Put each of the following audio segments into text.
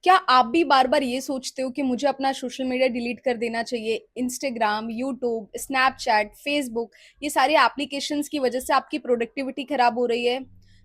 क्या आप भी बार-बार ये सोचते हो कि मुझे अपना सोशल मीडिया डिलीट कर देना चाहिए? इंस्टाग्राम, यूट्यूब, स्नैपचैट, फेसबुक ये सारे एप्लीकेशंस की वजह से आपकी प्रोडक्टिविटी खराब हो रही है?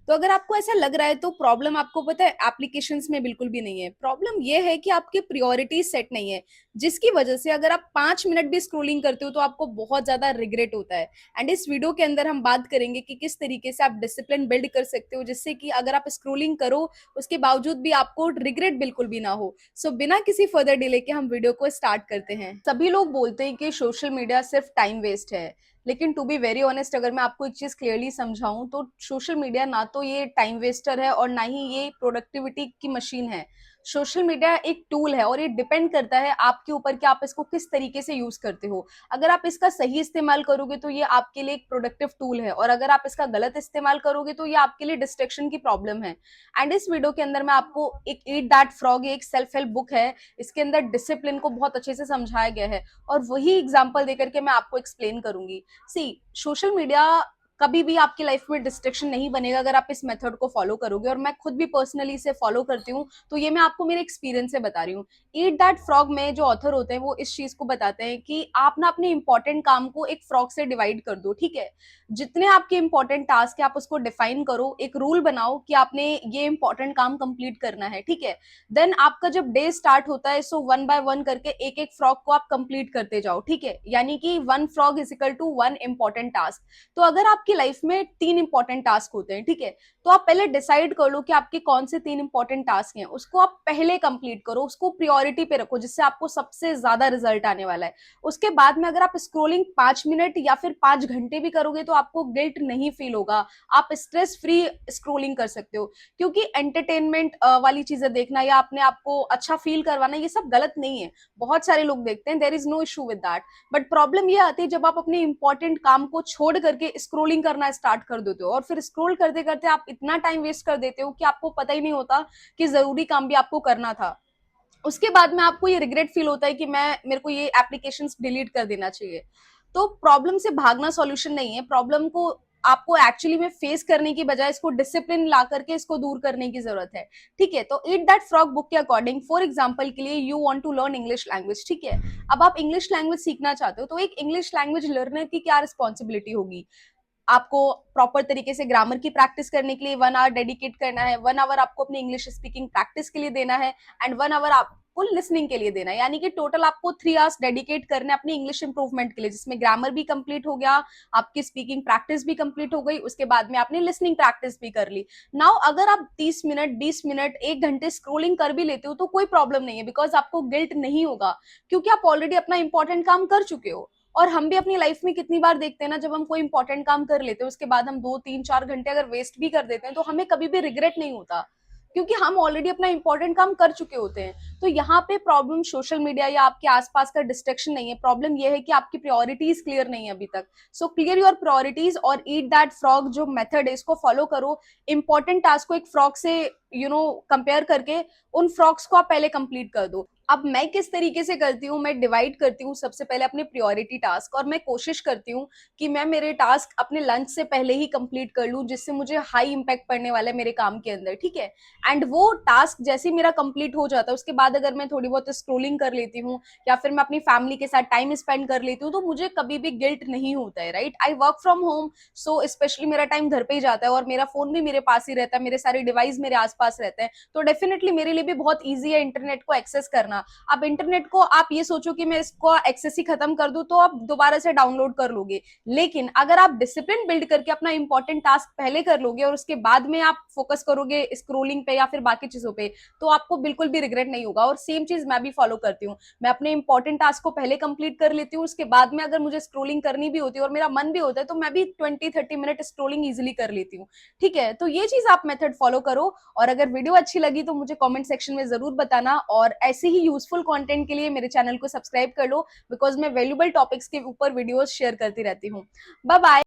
तो अगर आपको ऐसा लग रहा है तो प्रॉब्लम आपको पता है एप्लीकेशंस में बिल्कुल भी नहीं है। प्रॉब्लम ये है कि आपकी प्रायोरिटीज़ सेट नहीं है, जिसकी वजह से अगर आप 5 मिनट भी स्क्रॉलिंग करते हो तो आपको बहुत ज़्यादा रिग्रेट होता है। एंड इस वीडियो के अंदर हम बात करेंगे कि किस तरीके से आप डिसिप्लिन बिल्ड कर सकते हो जिससे कि अगर आप स्क्रॉलिंग करो उसके बावजूद भी आपको रिग्रेट बिल्कुल भी ना हो। बिना किसी फर्दर डिले के हम वीडियो को स्टार्ट करते हैं। सभी लोग बोलते हैं कि सोशल मीडिया सिर्फ टाइम वेस्ट है, लेकिन टू बी वेरी ऑनेस्ट अगर मैं आपको एक चीज क्लियरली समझाऊं तो सोशल मीडिया ना तो ये टाइम वेस्टर है और ना ही ये प्रोडक्टिविटी की मशीन है। सोशल मीडिया एक टूल है और ये डिपेंड करता है आपके ऊपर कि आप इसको किस तरीके से यूज करते हो। अगर आप इसका सही इस्तेमाल करोगे तो ये आपके लिए एक प्रोडक्टिव टूल है और अगर आप इसका गलत इस्तेमाल करोगे तो ये आपके लिए डिस्ट्रैक्शन की प्रॉब्लम है। एंड इस वीडियो के अंदर मैं आपको एक ईट दैट फ्रॉग एक सेल्फ हेल्प बुक है, इसके अंदर डिसिप्लिन को बहुत अच्छे से समझाया गया है और वही एग्जांपल देकर के मैं आपको एक्सप्लेन करूंगी। सी सोशल मीडिया कभी भी आपकी लाइफ में डिस्ट्रैक्शन नहीं बनेगा अगर आप इस मेथड को फॉलो करोगे और मैं खुद भी पर्सनली इसे फॉलो करती हूँ, तो ये मैं आपको मेरे एक्सपीरियंस से बता रही हूँ। ईट दैट फ्रॉग में जो ऑथर होते हैं वो इस चीज को बताते हैं कि आप ना अपने इंपॉर्टेंट काम को एक फ्रॉग से डिवाइड कर दो, ठीक है। जितने आपके इंपॉर्टेंट टास्क है आप उसको डिफाइन करो, एक रूल बनाओ कि आपने ये इंपॉर्टेंट काम कंप्लीट करना है, ठीक है। देन आपका जब डे स्टार्ट होता है सो वन बाय वन करके एक एक फ्रॉग को आप कंप्लीट करते जाओ, ठीक है। यानी कि one frog is equal to one important task. तो अगर आपकी लाइफ में 3 इंपॉर्टेंट टास्क होते हैं, ठीक है, तो आप पहले डिसाइड कर लो कि आपके कौन से 3 इंपॉर्टेंट टास्क हैं, उसको आप पहले कंप्लीट करो, उसको प्रायोरिटी पे रखो जिससे आपको सबसे ज्यादा रिजल्ट आने वाला है। उसके बाद में अगर आप स्क्रोलिंग 5 मिनट या फिर 5 घंटे भी करोगे तो आपको गिल्ट नहीं फील होगा, आप स्ट्रेस फ्री स्क्रोलिंग कर सकते हो। क्योंकि एंटरटेनमेंट वाली चीजें देखना या अपने आप को अच्छा फील करवाना ये सब गलत नहीं है, बहुत सारे लोग देखते हैं, there is no issue with that. But problem ये आती है जब आप अपने इंपॉर्टेंट काम को छोड़ करके स्क्रोलिंग करना स्टार्ट कर देते हो और फिर स्क्रोल करते करते आप इतना टाइम वेस्ट कर देते हो कि आपको पता ही नहीं होता कि जरूरी काम भी आपको करना था। उसके बाद में आपको ये रिग्रेट फील होता है कि मैं मेरे को ये एप्लीकेशंस डिलीट कर देना चाहिए। तो प्रॉब्लम से भागना सॉल्यूशन नहीं है, प्रॉब्लम को आपको एक्चुअली में फेस करने की बजाय इसको डिसिप्लिन ला करके इसको दूर करने की जरूरत है, ठीक है। तो ईट दैट फ्रॉग बुक के अकॉर्डिंग फॉर एग्जांपल के लिए you want to learn English language, ठीक है। अब आप इंग्लिश लैंग्वेज सीखना चाहते हो तो एक इंग्लिश लैंग्वेज लर्नर की क्या रिस्पॉन्सिबिलिटी होगी? आपको प्रॉपर तरीके से ग्रामर की प्रैक्टिस करने के लिए 1 आवर डेडिकेट करना है, 1 आवर आपको अपनी इंग्लिश स्पीकिंग प्रैक्टिस के लिए देना है एंड 1 आवर आपको लिसनिंग के लिए देना है। यानी कि टोटल आपको 3 आवर्स डेडिकेट करने अपनी इंग्लिश इंप्रूवमेंट के लिए, जिसमें ग्रामर भी कंप्लीट हो गया, आपकी स्पीकिंग प्रैक्टिस भी कंप्लीट हो गई, उसके बाद में आपने लिसनिंग प्रैक्टिस भी कर ली। नाउ अगर आप 30 मिनट 20 मिनट 1 घंटे स्क्रोलिंग कर भी लेते हो तो कोई प्रॉब्लम नहीं है, बिकॉज आपको गिल्ट नहीं होगा, क्योंकि आप ऑलरेडी अपना इंपॉर्टेंट काम कर चुके हो। और हम भी अपनी लाइफ में कितनी बार देखते हैं ना, जब हम कोई इंपॉर्टेंट काम कर लेते हैं उसके बाद हम 2 3 4 घंटे अगर वेस्ट भी कर देते हैं तो हमें कभी भी रिग्रेट नहीं होता, क्योंकि हम ऑलरेडी अपना इंपॉर्टेंट काम कर चुके होते हैं। तो यहाँ पे प्रॉब्लम सोशल मीडिया या आपके आसपास का डिस्ट्रैक्शन नहीं है, प्रॉब्लम ये है कि आपकी प्रायोरिटीज क्लियर नहीं है अभी तक। सो क्लियर योर प्रायोरिटीज और ईट दैट फ्रॉग जो मेथड है इसको फॉलो करो। इंपॉर्टेंट टास्क को एक फ्रॉग से कंपेयर करके उन फ्रॉग्स को आप पहले कंप्लीट कर दो। अब मैं किस तरीके से करती हूँ, मैं डिवाइड करती हूँ सबसे पहले अपने प्रायोरिटी टास्क और मैं कोशिश करती हूँ कि मैं मेरे टास्क अपने लंच से पहले ही कंप्लीट कर लूँ, जिससे मुझे हाई इंपैक्ट पड़ने वाला है मेरे काम के अंदर, ठीक है। एंड वो टास्क जैसे ही मेरा कंप्लीट हो जाता है उसके बाद अगर मैं थोड़ी बहुत स्क्रोलिंग कर लेती हूँ या फिर मैं अपनी फैमिली के साथ टाइम स्पेंड कर लेती हूँ तो मुझे कभी भी गिल्ट नहीं होता है, right. I work from home, so specially मेरा टाइम घर पे ही जाता है और मेरा फोन भी मेरे पास ही रहता है, मेरे सारे डिवाइस मेरे आसपास रहते हैं, तो डेफिनेटली मेरे लिए भी बहुत ईजी है इंटरनेट को एक्सेस करना। अब इंटरनेट को आप ये सोचो कि मैं इसको एक्सेस ही खत्म कर दूं तो आप दोबारा से डाउनलोड कर लोगे, लेकिन अगर आप डिसिप्लिन बिल्ड करके अपना इंपॉर्टेंट टास्क पहले कर लोगे और उसके बाद में आप फोकस करोगे स्क्रोलिंग पे या फिर बाकी चीजों पे, तो आपको बिल्कुल भी रिग्रेट नहीं होगा। और सेम चीज मैं भी फॉलो करती हूँ, मैं अपने इंपॉर्टेंट टास्क को पहले कंप्लीट कर लेती हूँ, उसके बाद में अगर मुझे स्क्रोलिंग करनी भी होती है और मेरा मन भी होता है तो मैं भी 20 30 मिनट स्क्रोलिंग इजिली कर लेती हूँ, ठीक है। तो ये चीज आप मेथड फॉलो करो और अगर वीडियो अच्छी लगी तो मुझे कमेंट सेक्शन में जरूर बताना और ऐसे ही यूजफुल कंटेंट के लिए मेरे चैनल को सब्सक्राइब कर लो, बिकॉज मैं वैल्यूबल टॉपिक्स के ऊपर वीडियोस शेयर करती रहती हूँ। Bye bye.